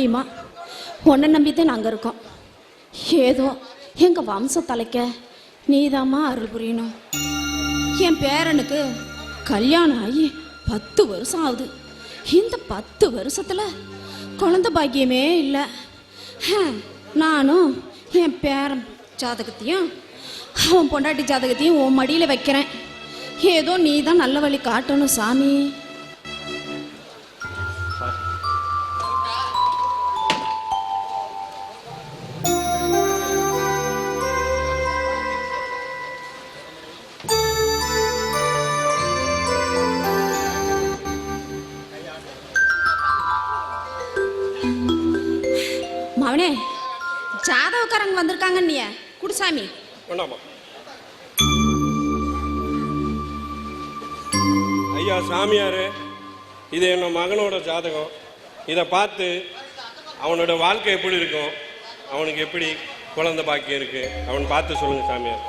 முடியுமா? உன்னை நம்பித்தான் நாங்கள் இருக்கோம். ஏதோ எங்கள் வம்ச தலைக்க நீதாம்மா அருள் புரியணும். என் பேரனுக்கு கல்யாணம் ஆகி 10 வருஷம் ஆகுது. இந்த 10 வருஷத்தில் குழந்தை பாக்கியமே இல்லை. நானும் என் பேரன் ஜாதகத்தையும் அவன் பொண்டாட்டி ஜாதகத்தையும் உன் மடியில் வைக்கிறேன். ஏதோ நீ தான் நல்ல வழி காட்டணும் சாமி. மவனே, ஜாதகக்காரங்க வந்திருக்காங்க. நீ குடுசாமி. ஐயா சாமியாரு, இது என்ன மகனோட ஜாதகம். இதை பார்த்து அவனோட வாழ்க்கை எப்படி இருக்கும், அவனுக்கு எப்படி குழந்தை பாக்கியம் இருக்கு, அவன் பார்த்து சொல்லுங்க சாமியார்.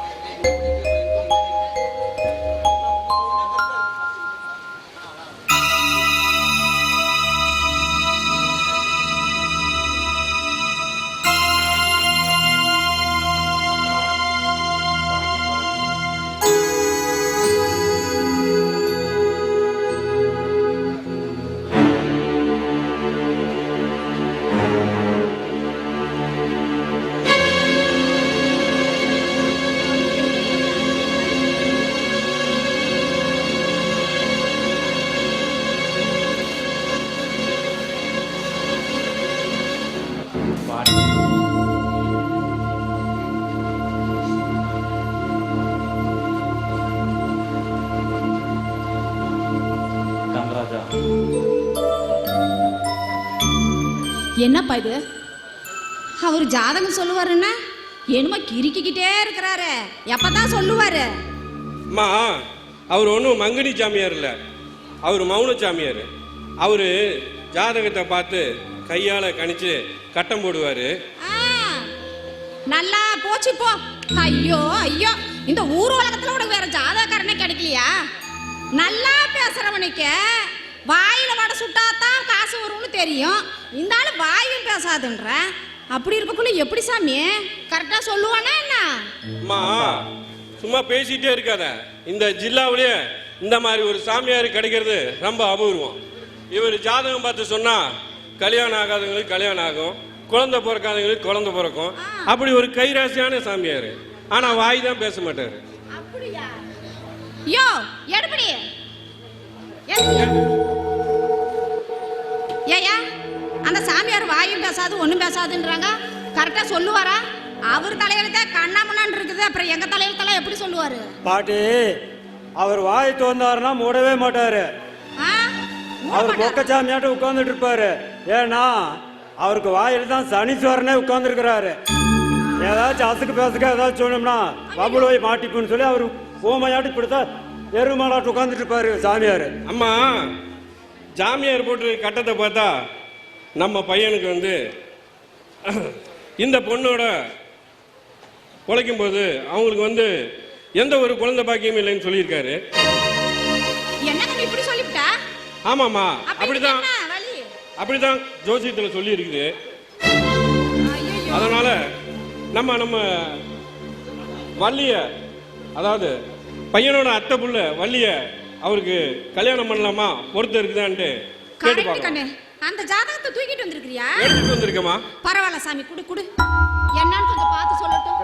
என்னப்பா இது? அவர் ஜாதகம் சொல்லுவாருன்னா என்னமோ கிரிக்கிட்டே இருக்கிறாரு. எப்பதான் சொல்லுவாரு? அம்மா, அவர் ஒன்றும் மங்கனி சாமியார் இல்லை, அவர் மௌன சாமியார். அவர் ஜாதகத்தை பார்த்து கையால் கணிச்சு கட்டம் போடுவார். நல்லா போச்சு போ. ஐயோ ஐயோ, இந்த ஊர் உலகத்தில் உனக்கு வேற ஜாதகக்காரனே கிடைக்கலையா? நல்லா பேசுறவனுக்கு வாயில வடை சுட்டாதான் காசு வரும்னு தெரியும். இந்த ஆளு வாயும் பேசாதுன்ற. அப்படி இருக்கக்குள்ள எப்படி சாமி கரெக்டா சொல்லுவானா என்ன? அம்மா, சும்மா பேசிட்டே இருக்காத. இந்த ஜில்லாவிலேயே இந்த மாதிரி ஒரு சாமியார் கிடைக்கிறது ரொம்ப அபூர்வம். இவர் ஜாதகம் பார்த்து சொன்னா கல்யாணம் ஆகாதவங்களுக்கு கல்யாணம் ஆகும், குழந்தை பிறக்காதவங்களுக்கு குழந்தை பிறக்கும். அப்படி ஒரு கைராசியான சாமியார். ஆனா வாய் தான் பேச மாட்டாரு. அப்படியா? யோ எடுபடி ஏயா, அந்த சாமியார் வாயும் பேசாது ஒன்றும் பேசாதுன்றாங்க. கரெக்டாக சொல்லுவாரா? அவர் தலையில கண்ணாமண்ணான் இருக்குது, அப்புறம் எங்க தலையில தலை எப்படி சொல்லுவாரு? பாட்டி, அவர் வாய் தோந்தாருன்னா மூடவே மாட்டாரு. அவர் பொக்கச்சாமியாட்ட உட்கார்ந்துட்டு இருப்பாரு. ஏன்னா அவருக்கு வாயில் தான் சனீஸ்வரனே உட்கார்ந்துருக்கிறாரு. ஏதாச்சும் அசுக்கு பேசுக்க ஏதாச்சும் சொன்னோம்னா பபுள் போய் மாட்டிப்புன்னு சொல்லி அவர் ஓமையாட்டு இப்படித்தான் எருமாளாட்டு உட்காந்துட்டு இருப்பாரு சாமியார். அம்மா, ஜாமியார் போட்டு கட்டத்தை பார்த்தா நம்ம பையனுக்கு இந்த பொண்ணோட உழைக்கும் போது அவங்களுக்கு எந்த ஒரு குழந்தை பாக்கியமும் இல்லைன்னு சொல்லியிருக்காரு. ஆமாம்மா, அப்படிதான் ஜோசியத்தில் சொல்லி இருக்குது. அதனால நம்ம வள்ளிய, அதாவது பையனோட அத்தை புள்ள வள்ளிய அவருக்கு கல்யாணம் பண்ணலாமா, பொறுத்து இருக்குதான்ட்டு கேட்டு பார்க்கணும். அந்த ஜாதகத்தை தூக்கிட்டு வந்திருக்கியா? எடுத்துட்டு வந்திருக்கமா? பரவாயில்ல சாமி, குடு குடு. என்னன்னு கொஞ்சம் பார்த்து சொல்லட்டும்.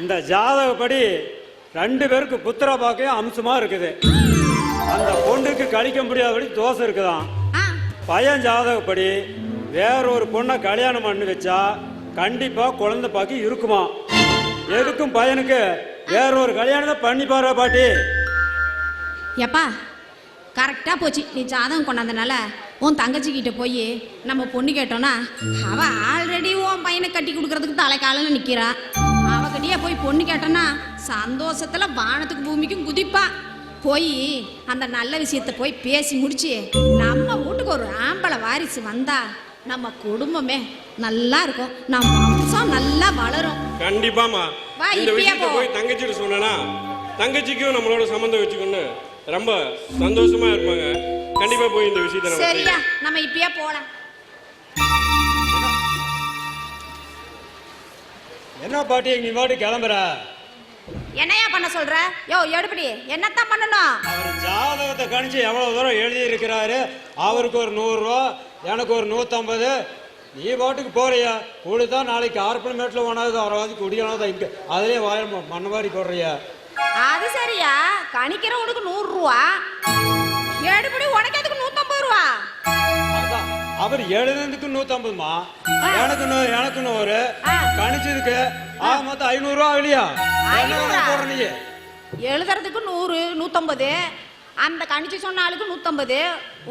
இந்த ஜாதகப்படி 2 பேருக்கு புத்திர பாக்கியம் அம்சமா இருக்குது. அந்த பொண்ணுக்கு கழிக்க முடியாதபடி தோசை இருக்குதான். பையன் ஜாதகப்படி வேற ஒரு பொண்ணை கல்யாணம் பண்ணி வச்சா கண்டிப்பா குழந்தை பாக்கி இருக்குமா. எதுக்கும் பையனுக்கு வேற ஒரு கல்யாணத்தை பண்ணி பாரு பாட்டி. எப்பா கரெக்டாக போச்சு. நீ ஜாதகம் கொண்டாந்தனால உன் தங்கச்சிக்கிட்ட போய் நம்ம பொண்ணு கேட்டோன்னா அவள் ஆல்ரெடி உன் பையனை கட்டி கொடுக்கறதுக்கு தலைக்காலில் நிற்கிறா. அவகிட்டயே போய் பொண்ணு கேட்டோன்னா சந்தோஷத்தில் வானத்துக்கு பூமிக்கும் குதிப்பா. போய் அந்த நல்ல விஷயத்த போய் பேசி முடிச்சு நம்ம வீட்டுக்கு ஒரு ஆம்பளை வாரிசு வந்தா நம்ம குடும்பமே நல்லா இருக்கும், நம்ம வம்சம் நல்லா வளரும். கண்டிப்பாமா வா, இந்த இப்பயே விஷயத்தை போ. போய் தங்கச்சிட்டு சொன்னா தங்கச்சிக்கும் நம்மளோட சம்மந்தம் வச்சுக்கொண்டு ரொம்ப சந்தோஷமா இருப்பாங்க. கண்டிப்பா போய் இந்த விஷயத்தை நம்ம சரியா, செய்யலாம். நம்ம இப்பயே போலாம். என்ன பாட்டி நீ பாட்டு கிளம்புற? என்னையா பண்ண சொல்ற? யோ எடுபடி, என்னத்தான் பண்ணணும்? அவர் ஜாதகத்தை கணிச்சு எவ்வளவு தூரம் எழுதி இருக்கிறாரு. அவருக்கு ஒரு 100 ரூபா, எனக்கு ஒரு 150. நீ பாட்டுக்கு போறியா? கூடுதான் நாளைக்கு ஆர்ப்பணமேட்டில் ஒன்றாவது அவராவது குடியானதா இங்க அதிலே வாய மண்ணவாரி போடுறியா? அது சரியா, கணிக்கிறவனுக்கு 100 ரூபா, எடுபடி உனக்கு எதுக்கு 150 ரூபா? அதான் அவர் எழுதுனதுக்கு 150மா, எனக்கு 100, ஆ. கணிச்சதுக்கு மொத்தம் 500 ரூபா இல்லையா? என்ன 500 போடுற நீ? எழுதுறதுக்கு 100, 150, அந்த கணிச்சு சொன்ன ஆளுக்கு 150,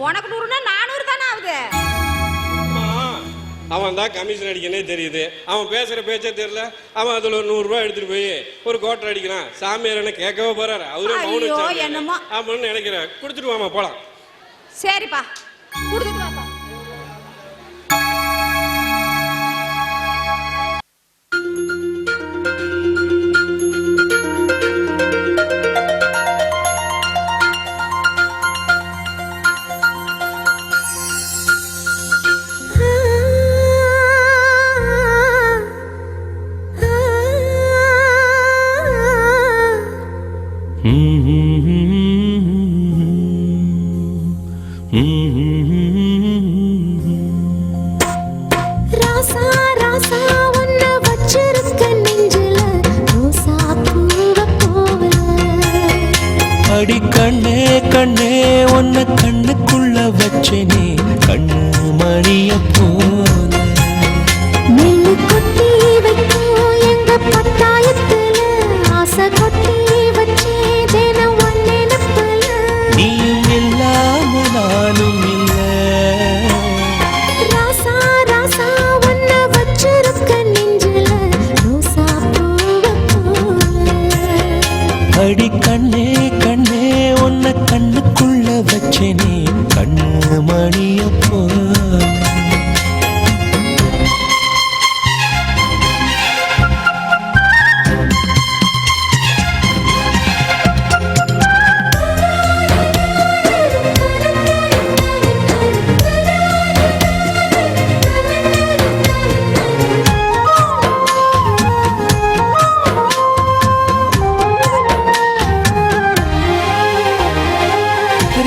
உனக்கு 100னா 400 தானே ஆகுது. அம்மா, அவன் தான் கமிஷன் அடிக்கனே தெரியுது. அவன் பேசுற பேச்சே தெரியல. அவன் அதுல ஒரு 100 ரூபாய் எடுத்துட்டு போய் ஒரு கோட்டை அடிக்கிறான். சாமியார் என்ன கேட்கவே போறாரு. அவரே ஐயோ, மௌனம் என்னமோ. அப்படின்னு நினைக்கிறேன். கொடுத்துட்டு வாமா போலாம். சரிப்பா, கொடுத்துட்டு வாப்பா. ராசா ராசா உன்னை வச்சிருக்க நெஞ்சில ரோசா பூவ போல. அடி கண்ணே கண்ணே உன்னை கண்ணுக்குள்ள வச்சனே கண்ணு மணிய போல. நெல்லு கொட்டி வைக்கும் எங்க பத்தாயத்துல ஆசை கொட்டி வச்சே தினம் ஒன் நினைப்பல. நீயும் இல்லாம நானும் இல்ல. ராசா ராசா உன்னை வச்சிருக்க நெஞ்சில ரோசா பூவ போல. அடி கண்ணே கண்ணே உன்னை கண்ணுக்குள்ள வச்சனே கண்ணு மணிய போல.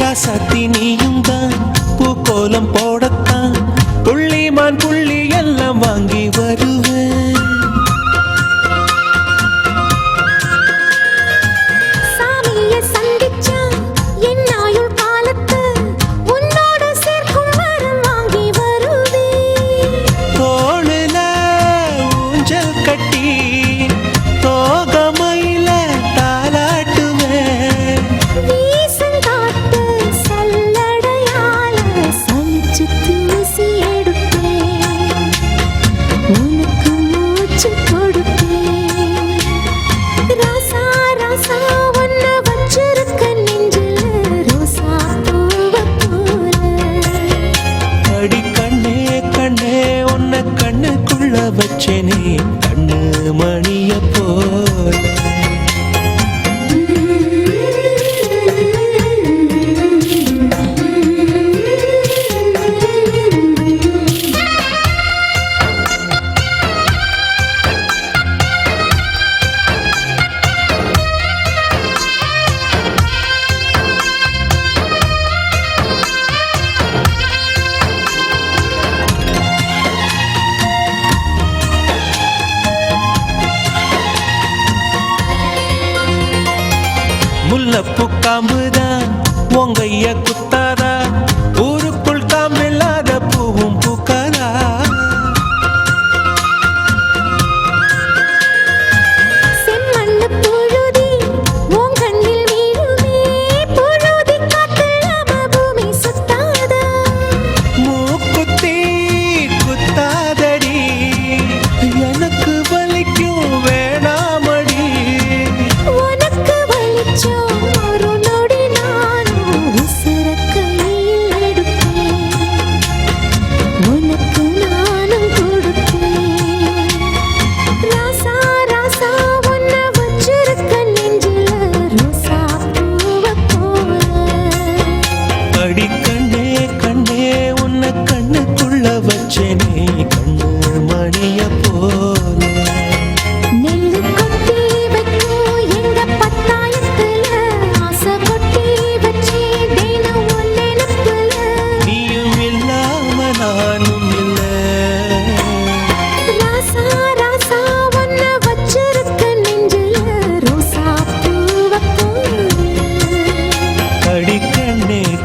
ராசாத்தி நீயும் தான் பூக்கோலம் போடத்தான் புள்ளிமான் புள்ளி எல்லாம் வாங்கி வருவேன். சாமிய சந்திச்சா என் ஆயுள் காலத்து உன்னோட சேர்க்கும் வரம் வாங்கி வருவேன். தோளுல ஊஞ்சல் கட்டி தோகமையில தாலாட்டுவேன். வீசங்காட்டு சல்லடையால சலிச்சு தூசி எடுப்பேன். உனக்கு மூச்சு கொடுப்பேன். ராசா ராசா உன்னை வச்சிருக்க நெஞ்சில ரோசா பூவ போல. அடி கண்ணே கண்ணே உன்னை கண்ணுக்குள்ள வச்சனே கண்ணு மணிய போல. முல்லப்பூ காம்புதான் உங்கைய குத்தாதா ஊருக்குள் காம்பில்லாத பூவும் பூக்காதா.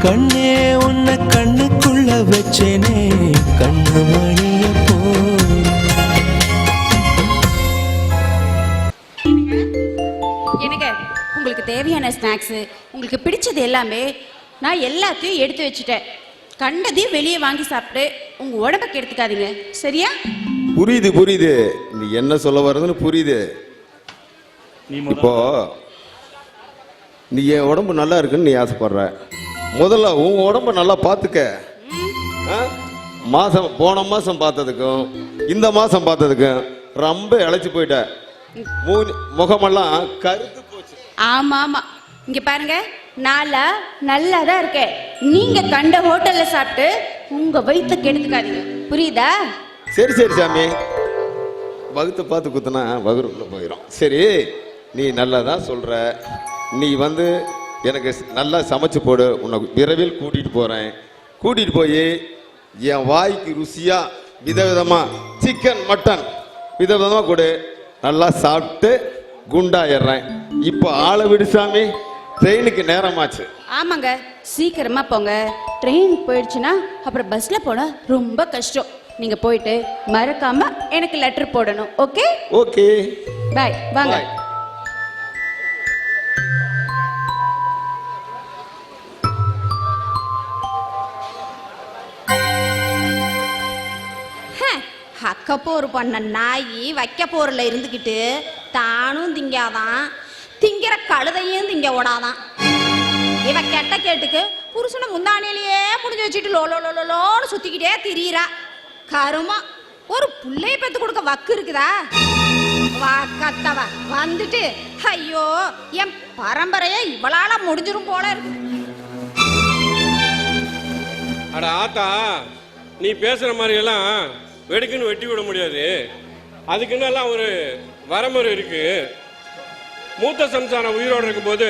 கண்ணே உன்னை கண்ணுக்குள்ள வச்சேனே கண்ணு மணிய போ. எனக்கு உங்களுக்கு தேவையான ஸ்நாக்ஸு உங்களுக்கு பிடிச்சது எல்லாமே நான் எல்லாத்தையும் எடுத்து வச்சுட்டேன். கண்டதையும் வெளியே வாங்கி சாப்பிட்டு உங்க உடம்ப கெடுத்துக்காதீங்க, சரியா? புரியுது புரியுது, நீ என்ன சொல்ல வர்றதுன்னு புரியுது. இப்போ நீ என் உடம்பு நல்லா இருக்குன்னு நீ ஆசைப்படுற. முதல்ல உன் உடம்ப நல்லா பார்த்துக்க. போன மாசம் பார்த்ததுக்கும் இந்த மாசம் பார்த்ததுக்கும் ரொம்ப இழைச்சி போயிட்ட. முகமெல்லாம் கருத்து போச்சு. ஆமா ஆமா, இங்க பாருங்க, நாளா நல்லா தான் இருக்கேன். நீங்க கண்ட ஹோட்டல்ல சாப்பிட்டு உங்க வயிற்ற கெடுத்துக்காதீங்க, புரியுதா? சரி சரி சாமி, வகுத்தை பார்த்து குத்துனா வகுறுக்குள்ள போயிடும். சரி, நீ நல்லா தான் சொல்ற. நீ எனக்கு நல்லா சமைச்சு போடு, உன்னை விரைவில் கூட்டிட்டு போறேன். கூட்டிட்டு போய் என் வாய்க்கு ருசியா விதவிதமா சிக்கன் மட்டன் விதவிதமா கொடு. நல்லா சாப்பிட்டு குண்டாயிடுறேன். இப்போ ஆளை விடு சாமி, ட்ரெயினுக்கு நேரமாச்சு. ஆமாங்க, சீக்கிரமா போங்க. ட்ரெயின் போயிடுச்சுன்னா அப்புறம் பஸ்ல போனா ரொம்ப கஷ்டம். நீங்க போயிட்டு மறக்காம எனக்கு லெட்டர் போடணும். ஓகே ஓகே, பாய். வாங்க. பாய். அக்கப்போர் பண்ண நாயி வைக்க போரில் இருந்துக்கிட்டு தானும் திங்காதான், திங்கிற கழுதையும் திங்க ஓடாதான். இவ கெட்ட கேட்டுக்கு புருஷனை முந்தானிலேயே முடிஞ்சு வச்சுட்டு லோலோலோலோன்னு சுத்திக்கிட்டே திரியிறா. கருமா ஒரு புள்ளைய பெத்து கொடுக்க வக்கு இருக்குதா? கத்தவ வந்துட்டு ஐயோ என் பரம்பரையே இவளால முடிஞ்சிரும் போல இருக்கு. அட ஆத்தா, நீ பேசுற மாதிரி எல்லாம் வெடுக்குன்னு வெட்டி விட முடியாது. அதுக்குன்னு எல்லாம் ஒரு வரமுறை இருக்கு. மூத்த சம்சாரம் உயிரோடு இருக்கும்போது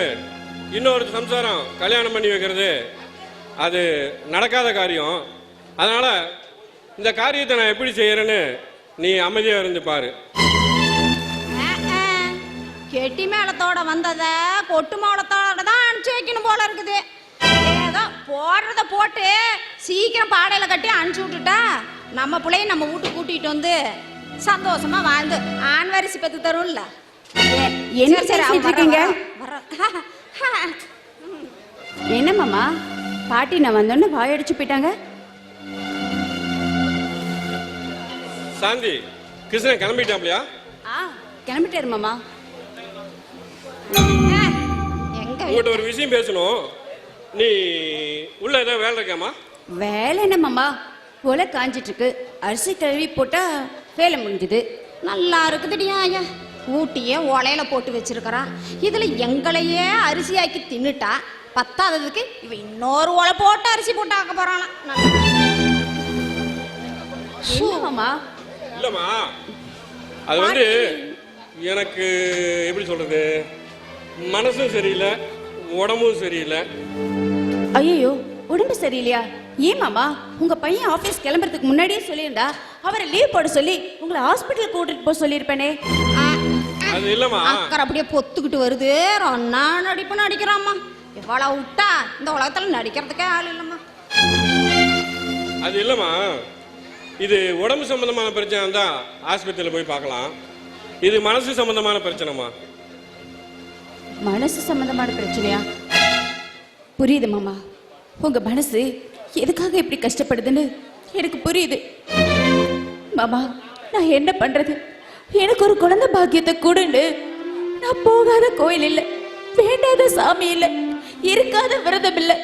இன்னொரு சம்சாரம் கல்யாணம் பண்ணி வைக்கிறது அது நடக்காத காரியம். அதனால இந்த காரியத்தை நான் எப்படி செய்யறேன்னு நீ அமைதியா இருந்து பாரு. கெட்டி மேளத்தோட வந்தத கொட்டு மேளத்தோட தான் அனுப்பிச்சு வைக்கணும் போல இருக்குது. ஏதோ போடுறத போட்டு சீக்கிரம் பாடையில கட்டி அனுப்பிச்சு விட்டுட்டா நம்ம பிள்ளைய நம்ம வீட்டுக்கு கூட்டிட்டு வந்து சந்தோஷமா வாழ்ந்து ஆண் வாரிசு பெற்று தரும்ல. என்ன பேசிட்டு இருக்கீங்க? என்ன மாமா, பாட்டி நான் வந்தோன்னு வாயடிச்சு போயிட்டாங்க. சாந்தி, கிருஷ்ணன் கிளம்பிட்டாப்லையா? கிளம்பிட்டாரு மாமா. உங்கள்கிட்ட ஒரு விஷயம் பேசணும். நீ உள்ள ஏதாவது வேலை இருக்காமா? வேலை என்ன மாமா, ஒலை காஞ்சிட்டு இருக்கு. அரிசி கழுவி போட்டா வேலை முடிஞ்சுது. நல்லா இருக்குதுடியா ஐயா, ஊட்டியே ஒலையில போட்டு வச்சிருக்கிறா. இதுல எங்களையே அரிசி ஆக்கி தின்னுட்டா. பத்தாததுக்கு இவ இன்னொரு ஒலை போட்டு அரிசி போட்டு ஆக்க போறானா? மாமா இல்லம்மா, அது எனக்கு எப்படி சொல்றது, மனசும் சரியில்லை, உடம்பும் சரியில்லை. ஐயோ, உடம்பு சரியில்லையா? ஏன் மாமா, உங்க பையன் ஆபீஸ் கிளம்புறதுக்கு முன்னாடியே சொல்லியிருந்தா அவரை லீவ் போட சொல்லி உங்களை ஹாஸ்பிட்டல் கூட்டிட்டு போக சொல்லியிருப்பேனே. அது இல்லம்மா, அக்கறை அப்படியே பொத்துக்கிட்டு வருது. ரொன்னா நடிப்பு நடிக்கிறாம்மா. இவ்வளவு விட்டா இந்த உலகத்துல நடிக்கிறதுக்கே ஆள் இல்லம்மா. அது இல்லம்மா, இது உடம்பு சம்பந்தமான பிரச்சனை தான் ஆஸ்பத்திரியில் போய் பார்க்கலாம். இது மனசு சம்பந்தமான பிரச்சனைமா. மனசு சம்பந்தமான பிரச்சனையா? புரியுது மாமா, உங்க மனசு எதுக்காக இப்படி கஷ்டப்படுதுன்னு எனக்கு புரியுது. மாமா, நான் என்ன பண்றது? எனக்கு ஒரு குழந்தை பாக்கியத்தை கூடுண்டு. நான் போகாத கோயில் இல்லை, வேண்டாத சாமி இல்லை, இருக்காத விரதம் இல்லை.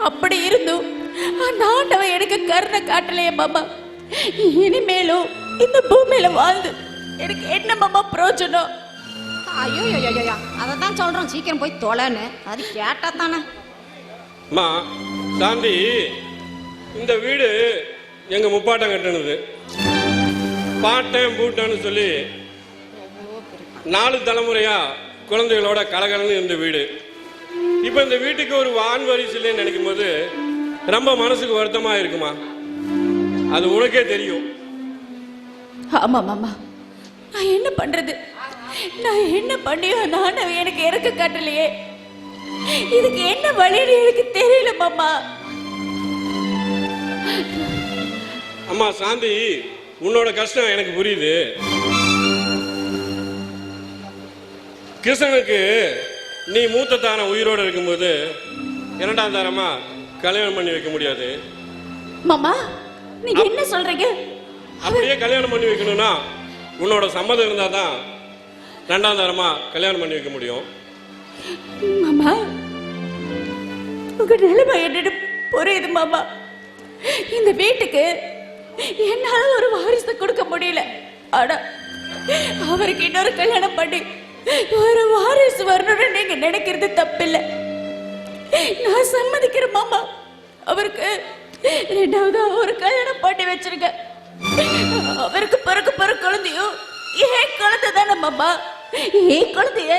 அப்படி இருந்தும் ஆண்டவன் எனக்கு கருணை காட்டலையே மாமா. இனிமேலும் இந்த பூமியில வாழ்ந்து எனக்கு என்ன மாமா பிரயோஜனம்? ஐயோ அதைத்தான் சொல்றோம், சீக்கிரம் போய் தொலைன்னு. அது கேட்டா தானே. அம்மா சாந்தி, இந்த வீடு எங்க முப்பாட்டம் கட்டினது. பாட்டன் பூட்டான்னு சொல்லி 4 தலைமுறையா குழந்தைகளோட கலகலன்னு இருந்த வீடு. இப்ப இந்த வீட்டுக்கு ஒரு வான் வாரிசு இல்லைன்னு நினைக்கும் போது ரொம்ப மனசுக்கு வருத்தமா இருக்குமா. அது உனக்கே தெரியும். ஆமா மாமா, நான் என்ன பண்றது? நான் என்ன பண்ணியோ நான் எனக்கு இறக்க காட்டலையே. இதுக்கு என்ன வழின்னு எனக்கு தெரியல மாமா. அம்மா சாந்தி, உன்னோட கஷ்டம் எனக்கு புரியுது. கிருஷ்ணனுக்கு நீ மூத்த தான உயிரோடு இருக்கும்போது இரண்டாம் தாரமா கல்யாணம் பண்ணி வைக்க முடியாது. மாமா நீங்க என்ன சொல்றீங்க? அப்படியே கல்யாணம் பண்ணி வைக்கணும்னா உன்னோட சம்மதம் இருந்தா தான் ரெண்டாம் தாரமா கல்யாணம் பண்ணி வைக்க முடியும். மாமா உங்க நிலைமை என்னன்னு புரியுது மாமா. இந்த வீட்டுக்கு என்னால ஒரு வாரிசு கொடுக்க முடியல. ஆனா அவருக்கு இன்னொரு கல்யாணம் பண்ணி ஒரு வாரிசு வரணும்னு நீங்க நினைக்கிறது தப்பில்லை. நான் சம்மதிக்கிறேன் மாமா. அவருக்கு ரெண்டாவது ஒரு கல்யாணம் பண்ணி வச்சிருக்க. அவருக்கு பிறகு குழந்தையும் ஏன் குழந்தை தானே மாமா. ஏன் குழந்தைய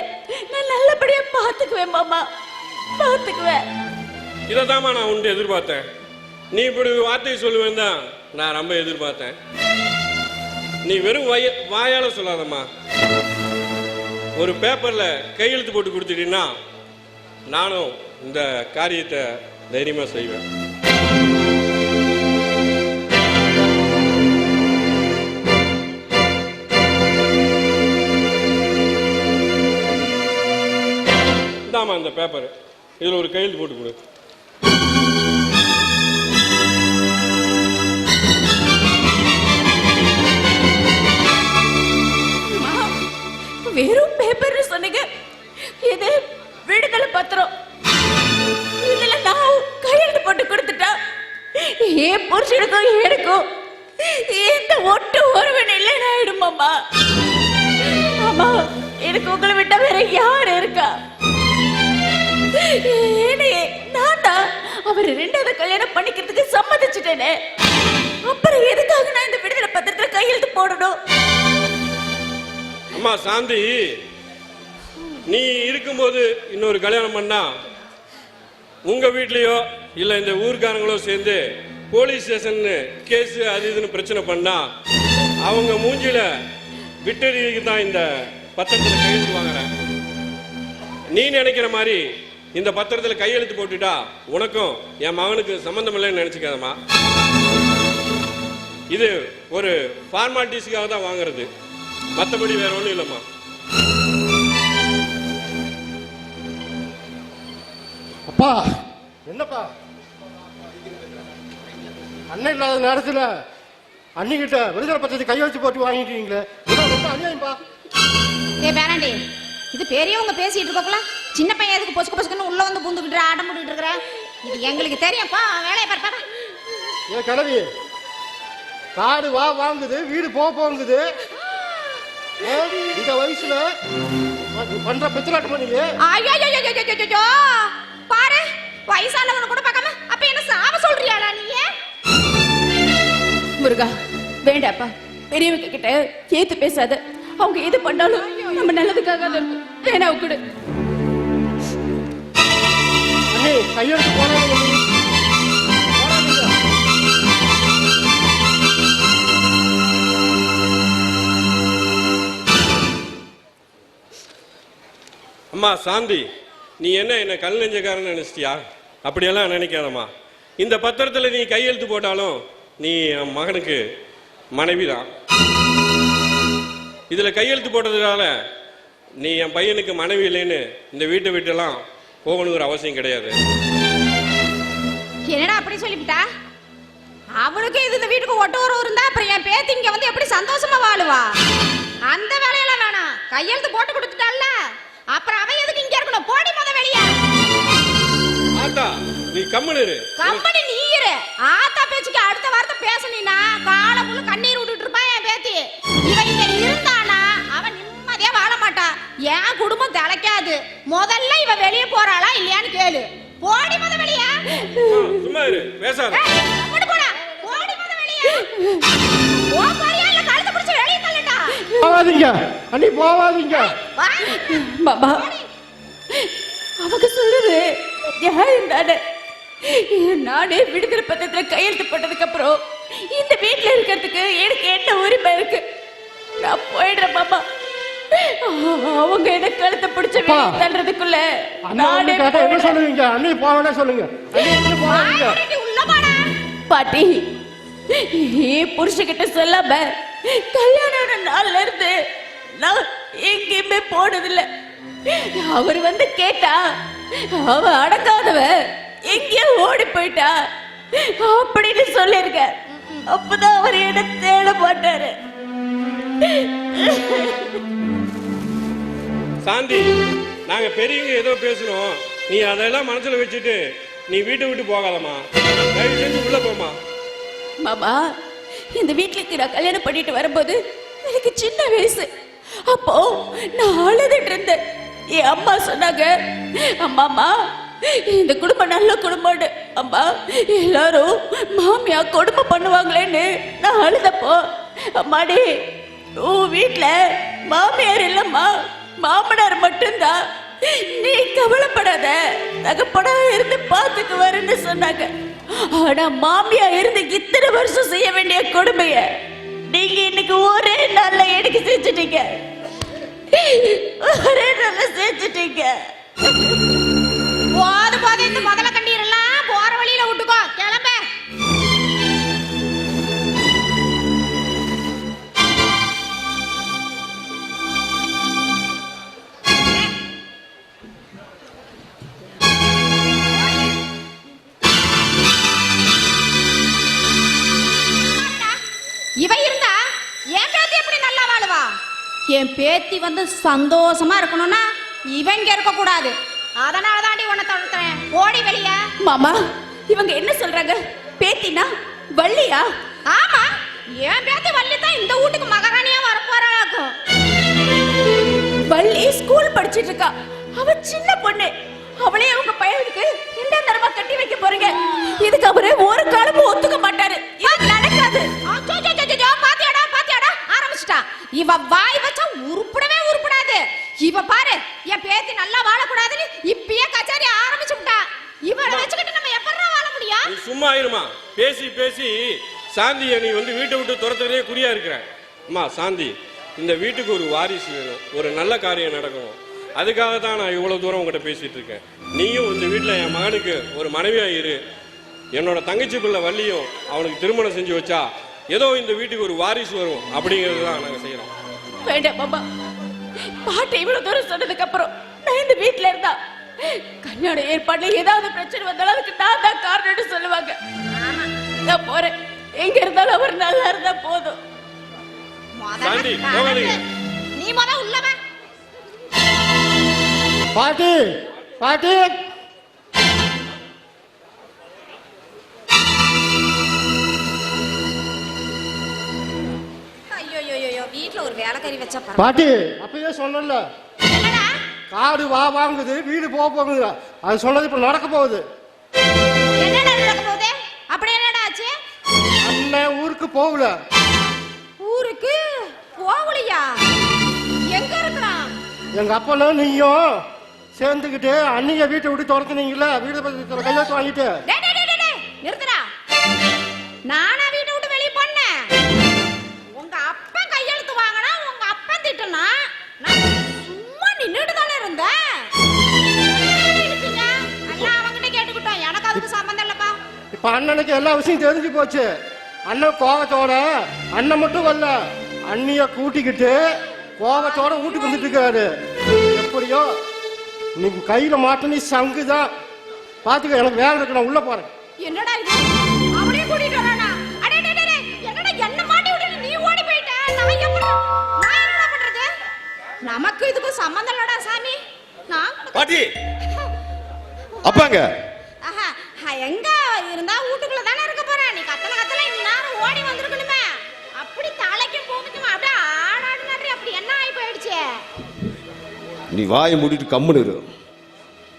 நான் நல்லபடியா பாத்துக்குவேன் மாமா, பாத்துக்குவேன். இதைதாம்மா நான் உன்ட்டு எதிர்பார்த்தேன். நீ இப்படி வார்த்தையை சொல்லுவேன் தான் நான் ரொம்ப எதிர்பார்த்தேன். நீ வெறும் வாயால சொல்லாதம்மா, ஒரு பேப்பர்ல கையெழுத்து போட்டு கொடுத்துட்டீங்கன்னா நானும் இந்த காரியத்தை தைரியமா செய்வேன். இந்தாமா இந்த பேப்பர், இதுல ஒரு கையெழுத்து போட்டு கொடு. வெறும் பேப்பர் சொன்னீங்க, இது விடுதலை பத்திரம். இதுல நான் கையெழுத்து போட்டு கொடுத்துட்டா ஏன் புருஷனுக்கும் எனக்கும் எந்த ஒட்டு ஒருவன் இல்லைன்னு ஆயிடுமாமா. ஆமா, எனக்கு உங்களை விட்டா வேற யார் இருக்கா? நான் தான் அவர் ரெண்டாவது கல்யாணம் பண்ணிக்கிறதுக்கு சம்மதிச்சுட்டேனே. அப்புறம் எதுக்காக நான் இந்த விடுதலை பத்திரத்துல கையெழுத்து போடணும்? அம்மா சாந்தி, நீ இருக்கும்போது இன்னொரு கல்யாணம் பண்ணா உங்க வீட்லயோ இல்ல இந்த ஊர்க்காரங்களோ சேர்ந்து போலீஸ் ஸ்டேஷன் கேஸ் அது இதுன்னு பிரச்சனை பண்ணா அவங்க மூஞ்சில விட்டறிக்கு தான் இந்த பத்திரத்தில் கையெழுத்து வாங்குறேன். நீ நினைக்கிற மாதிரி இந்த பத்திரத்தில் கையெழுத்து போட்டுட்டா உனக்கும் என் மகனுக்கு சம்பந்தம் இல்லைன்னு நினைச்சுக்காதம்மா. இது ஒரு ஃபார்மாலிட்டிஸ்க்காக தான் வாங்குறது, மற்றபடி வேற ஒன்றும் இல்லைம்மா. அப்பா என்னப்பா, அண்ணன் இல்லாத நேரத்தில் அன்னிக்கிட்ட விடுதலை பத்திரத்தை கையெழுத்து போட்டு வாங்கிட்டீங்களே, ரொம்ப அநியாயம்பா. ஏ பேராண்டி, இது பெரியவங்க பேசிட்டு இருக்கோம்ல, சின்ன பையன் எதுக்கு பொசுக்கு பொசுக்குன்னு உள்ள வந்து பூந்துக்கிட்டு ஆட்டம் போட்டுக்கிட்டு இருக்கிற? இது எங்களுக்கு தெரியும்ப்பா, வேலையை பார்ப்பா. ஏ கிளவி, காடு வாங்குது, வீடு போங்குது. இந்த வயசுல பண்ற பித்தலாட்டம் பண்ணீங்க. ஐயோ பாரு, வயசானவனை கூட பார்க்காம அப்ப என்ன சாவ சொல்றியாடா நீ? முருகா வேண்டாப்பா, பெரியவங்க கிட்ட ஏத்து பேசாத. அவங்க எது பண்ணாலும் நம்ம நல்லதுக்காக தான் இருக்கும். வேணா கூட அண்ணே கையெழுத்து போனாங்க. அம்மா சாந்தி, நீ என்ன கல் நெஞ்சக்காரன்னு நினைச்சிட்டியா? அப்படியெல்லாம் நினைக்காதம்மா. இந்த பத்திரத்தில் நீ கையெழுத்து போட்டாலும் நீ என் மகனுக்கு மனைவி தான். இதில் கையெழுத்து போட்டதுனால நீ என் பையனுக்கு மனைவி இல்லைன்னு இந்த வீட்டை விட்டுலாம் போகணுங்கிற அவசியம் கிடையாது. என்னடா அப்படி சொல்லிவிட்டா? அவளுக்கு இது இந்த வீட்டுக்கு ஒட்டு உறவு இருந்தா அப்புறம் என் பேத்தி இங்க வந்து எப்படி சந்தோஷமா வாழுவா? அந்த வேலையெல்லாம் வேணாம். கையெழுத்து போட்டு கொடுத்துட்டால, அப்புறம் அவன் எதுக்கு இங்க இருக்கணும்? போடி முத வெளியே. ஆத்தா நீ கம்மனு இரு. கம்பெனி நீ இரு. ஆத்தா பேச்சுக்கு அடுத்த வார்த்தை பேசணினா காலை முழு கண்ணீர் விட்டுட்டு இருப்பான் என் பேத்தி. இவன் இங்க இருந்தானா அவன் நிம்மதியா வாழ மாட்டா. என் குடும்பம் தலைக்காது. முதல்ல இவ வெளியே போறாளா இல்லையான்னு கேளு. போடி முத வெளியே. சும்மா இரு, பேசாத. போடா, போடி முத வெளியே. ஓ பாரியா இல்ல கழுத்தை பிடிச்சு வெளியே தள்ளடா. போவாதீங்க அண்ணி, போவாதீங்க. மாமா, அவங்க சொல்லுது நியாயம் தானே. நானே விடுதலை பத்திரத்துல கையெழுத்து போட்டதுக்கு அப்புறம் இந்த வீட்டுல இருக்கிறதுக்கு எனக்கு என்ன உரிமை இருக்கு? நான் போயிடுறேன் மாமா. அவங்க என்ன கழுத்தை பிடிச்ச தள்ளுறதுக்குள்ள நானே என்ன சொல்லுவீங்க? அண்ணி போவேன்னா சொல்லுங்க. அண்ணி போவாதீங்க. உள்ள போடா. பாட்டி புருஷகிட்ட சொல்லாம கல்யாணம் நாள்ல இருந்து நான் எங்கேயுமே போனதில்லை. அவர் வந்து கேட்டா அவ அடக்காதவ எங்கேயோ ஓடி போயிட்டா அப்படின்னு சொல்லிருக்க. அப்பதான் அவர் என்ன தேட மாட்டாரு. சாந்தி, நாங்க பெரியவங்க ஏதோ பேசணும், நீ அதெல்லாம் மனசுல வச்சுட்டு நீ வீட்டை விட்டு போகாதம்மா. தயவு செஞ்சு உள்ள போமா. மாமா, இந்த வீட்டுக்கு நான் கல்யாணம் பண்ணிட்டு வரும்போது எனக்கு சின்ன வயசு. அப்போ நான் அழுதுட்டு இருந்தேன். என் அம்மா சொன்னாங்க, அம்மாமா இந்த குடும்பம் நல்ல குடும்பம், அம்மா எல்லாரும் மாமியா கொடுமை பண்ணுவாங்களேன்னு நான் அழுதப்போ, அம்மாடி உன் வீட்டுல மாமியார் இல்லம்மா மாமனார் மட்டும்தான், நீ கவலைப்படாத, தகப்படா இருந்து பார்த்துக்கு வரேன்னு சொன்னாங்க. ஆனா மாமியா இருந்து இத்தனை வருஷம் செய்ய வேண்டிய கொடுமைய நீங்க இன்னைக்கு ஒரே நாள்ல எனக்கு செஞ்சுட்டீங்க. ஒரே நாள்ல செஞ்சுட்டீங்க. போது இந்த முதல கண்ணீரெல்லாம் போற வழியில விட்டுக்கோ, கிளம்ப. இவ இருந்தா என் பேத்தி எப்படி நல்லா வாழுவா? என் பேத்தி வந்து சந்தோஷமா இருக்கணும்னா இவங்க இருக்க கூடாது. அதனால தாண்டி உன்னை தடுத்துறேன். ஓடி வெளிய. மாமா, இவங்க என்ன சொல்றாங்க? பேத்தினா வள்ளியா? ஆமா, என் பேத்தி வள்ளி தான் இந்த வீட்டுக்கு மகாராணியா வரப்போறாக்கும். வள்ளி ஸ்கூல் படிச்சிட்டு இருக்கா. அவ சின்ன பொண்ணு. அவளே அவங்க பையனுக்கு இந்த தரமா கட்டி வைக்க போறீங்க. இதுக்கு அவரு ஒரு காலமும் ஒத்துக்க மாட்டாரு. இது நடக்காது. பாத்தியாடா பாத்தியாடா ஆரம்பிச்சிட்டா. இவ வாய் வச்சா உருப்படவே உருப்படாது. இவ பாரு, என் பேத்தி நல்லா வாழக்கூடாதுன்னு இப்பயே கச்சாரி ஆரம்பிச்சுட்டா. இவளை வச்சுக்கிட்டு நம்ம எப்படா வாழ முடியும்? நீ சும்மா இருமா. பேசி பேசி சாந்தியை நீ வந்து வீட்டை விட்டு துரத்துறதே குறியா இருக்கிற. அம்மா சாந்தி, இந்த வீட்டுக்கு ஒரு வாரிசு வேணும், ஒரு நல்ல காரியம் நடக்கணும். அதுக்காக தான் நான் இவ்வளவு தூரம் உங்ககிட்ட பேசிட்டு இருக்கேன். நீயும் இந்த வீட்டில் என் மகனுக்கு ஒரு மனைவியா இரு. என்னோட தங்கச்சி பிள்ளை வள்ளியும் அவனுக்கு திருமணம் செஞ்சு வச்சா ஏதோ இந்த வீட்டுக்கு ஒரு வாரிசு வரும் அப்படிங்கிறது தான் நாங்கள் செய்யறோம். வேண்டாம் மாமா, பாட்டை இவ்வளவு தூரம் சொன்னதுக்கு அப்புறம் நான் இந்த வீட்டுல இருந்தா கல்யாண ஏற்பாடுல ஏதாவது பிரச்சனை வந்தாலும் அதுக்கு நான் தான் காரணம்னு சொல்லுவாங்க. நான் போறேன். எங்க இருந்தாலும் அவர் நல்லா இருந்தா போதும். சாந்தி, போகாதீங்க. நீ முத உள்ளவ. பாட்டி பாட்டி ஐயோ, வீட்டுல ஒரு வேலைக்காரி வச்சா பாட்டி அப்பயே சொன்னல, காடு வாங்குது, வீடு போகுது. அது சொன்னது இப்ப நடக்க போகுது. என்னடா நடக்க போகுது? அப்படி என்னடா ஆச்சு? அண்ணன் ஊருக்கு போகல. ஊருக்கு போகலையா? எங்க இருக்கிறான்? எங்க அப்பனும் நீயும் சேர்ந்துக்கிட்டு அன்னிய வீட்டை விட்டு துரத்துனீங்கல்ல, வீடு கையெழுத்து வாங்கிட்டு. நிறுத்துடா. நானா வீட்டை விட்டு வெளியே போனேன்? உங்க அப்பா கையெழுத்து வாங்கினா உங்க அப்பா திட்டனா? நான் சும்மா நின்னுட்டு தானே இருந்தேன். எல்லாம் அவங்கிட்ட கேட்டுக்கிட்டோம். எனக்கு அதுக்கு சம்பந்தம் இல்லப்பா. இப்ப அண்ணனுக்கு எல்லா விஷயம் தெரிஞ்சு போச்சு. அண்ணன் கோவத்தோட, அண்ணன் மட்டும் வரல, அண்ணிய கூட்டிக்கிட்டு கோவத்தோட வீட்டுக்கு வந்துட்டு இருக்காரு. எப்படியோ நீங்க கையில மாட்ட நீ சங்குதான். பாத்துக்க, எனக்கு வேலை இருக்கு, நான் உள்ள போறேன். என்னடா இது? அவளே கூட்டிட்டு வரானா? அடே என்னடா என்ன மாட்டி விட்டு நீ ஓடி போயிட்ட? நான் என்னடா பண்றது? நமக்கு இதுக்கு சம்பந்தம் இல்லடா சாமி. நான் பாட்டி அப்பாங்க எங்க இருந்தா வீட்டுக்குள்ள தானே இருக்க போறேன். நீ கத்தல இந்நேரம் ஓடி வந்திருக்கணுமே. அப்படி தலைக்கு போகுதுமா, அப்படியே ஆடாடு மாதிரி. அப்படி என்ன ஆகி போயிடுச்சு? நீ வாயை மூடிட்டு கம்முன்னு இரு.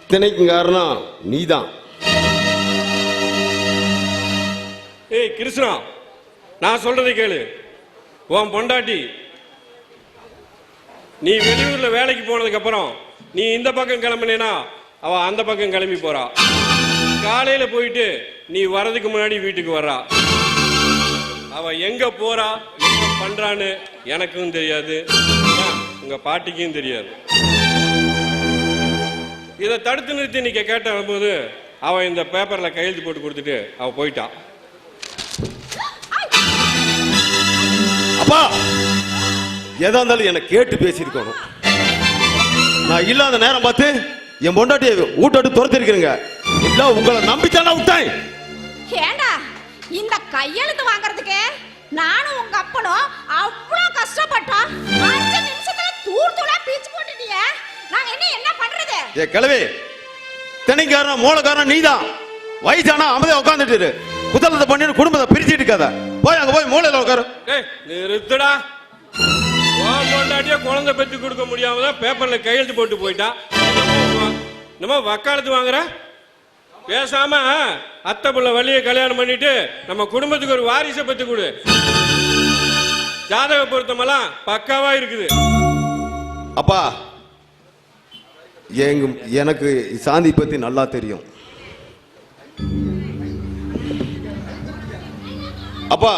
இத்தனைக்கும் காரணம் நீதான். ஏய் கிருஷ்ணா, நான் சொல்றதை கேளு. உன் பொண்டாட்டி நீ வெளியூர்ல வேலைக்கு போனதுக்கு அப்புறம் நீ இந்த பக்கம் கிளம்பினேனா அவ அந்த பக்கம் கிளம்பி போறா. காலையில போயிட்டு நீ வர்றதுக்கு முன்னாடி வீட்டுக்கு வர்றா. அவ எங்க போறா என்ன பண்றான்னு எனக்கும் தெரியாது, உங்க பாட்டிக்கும் தெரியாது. இதை தடுத்து நிறுத்தி நீங்க கேட்ட போது அவ இந்த பேப்பர்ல கையெழுத்து போட்டு கொடுத்துட்டு அவ போயிட்டா. அப்பா எதா இருந்தாலும் என்னை கேட்டு பேசியிருக்கணும். நான் இல்லாத நேரம் பார்த்து என் பொண்டாட்டியை வீட்டோடு துரத்திருக்கிறீங்க. இல்ல உங்களை நம்பித்தானே விட்டேன். ஏண்டா இந்த கையெழுத்து வாங்குறதுக்கு நானும் உங்க அப்பனும் அவ்வளோ கஷ்டப்பட்டோம். 5 நிமிஷத்துல தூள் தூளா பீச்சு போட்டுட்டியே. நாங்க என்ன பண்றது? ஏ கிழவி, திணைக்காரன் மூலக்காரன் நீதான். வயசானா அமைதியா உட்காந்துட்டு குதலத்தை பண்ணி குடும்பத்தை பிரிச்சுட்டு இருக்காத. போய் அங்க போய் மூலையில உட்காரு. நிறுத்துடா. பொண்டாட்டியா குழந்தை பெற்று கொடுக்க முடியாம தான் பேப்பர்ல கையெழுத்து போட்டு போயிட்டா. நம்ம வக்காலத்து வாங்குற. பேசாம அத்தை புள்ள வள்ளியை கல்யாணம் பண்ணிட்டு நம்ம குடும்பத்துக்கு ஒரு வாரிசை பெற்று கொடு. ஜாதக பொருத்தமெல்லாம் பக்காவா இருக்குது. அப்பா எனக்கு சாந்தி பத்தி நல்லா தெரியும். அப்பா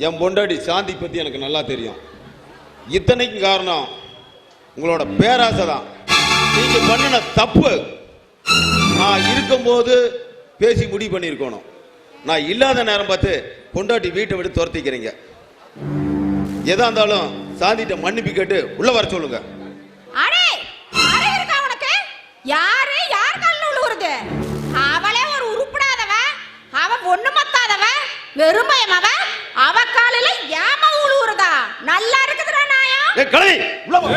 என் பொண்டாடி சாந்தி பத்தி எனக்கு நல்லா தெரியும். இத்தனைக்கும் காரணம் உங்களோட பேராசை தான். நீங்க பண்ணின தப்பு. நான் இருக்கும்போது பேசி முடிவு பண்ணியிருக்கணும். நான் இல்லாத நேரம் பார்த்து பொண்டாட்டி வீட்டை விட்டு துரத்திக்கிறீங்க. எதா இருந்தாலும் சாந்திட்ட மன்னிப்பு கேட்டு உள்ள வர சொல்லுங்க. அடே அடே இருக்கா உனக்கு? யாரு யார் கல்ல உழுவுறது? அவளே ஒரு உருப்படாதவ, அவ ஒண்ணு மத்தாதவ, வெறுமையமவ, அவ காலில ஏம உழுவுறதா? நல்லா இருக்குதுடா நாயம். ஏய் கலை உள்ள வா.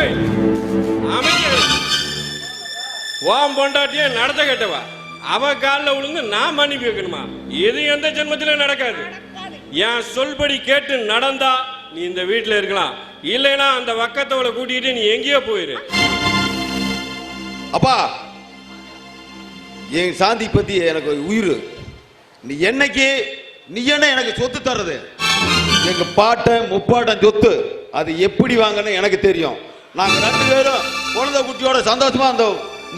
ஓம் பொண்டாட்டியே நடத்த கேட்டவா. அவ காலில் விழுந்து நான் மன்னிப்பு வைக்கணுமா? இது எந்த ஜென்மத்திலும் நடக்காது. என் சொல்படி கேட்டு நடந்தா நீ இந்த வீட்டில் இருக்கலாம். இல்லைன்னா அந்த வக்கத்தவளை கூட்டிட்டு நீ எங்கேயோ போயிரு. அப்பா என் சாந்தி பத்தி எனக்கு உயிர். நீ என்ன எனக்கு சொத்து தர்றது? எங்க பாட்டன் முப்பாட்டன் சொத்து. அது எப்படி வாங்கன்னு எனக்கு தெரியும். நாங்க 2 பேரும் குழந்தை குட்டியோட சந்தோஷமா அந்த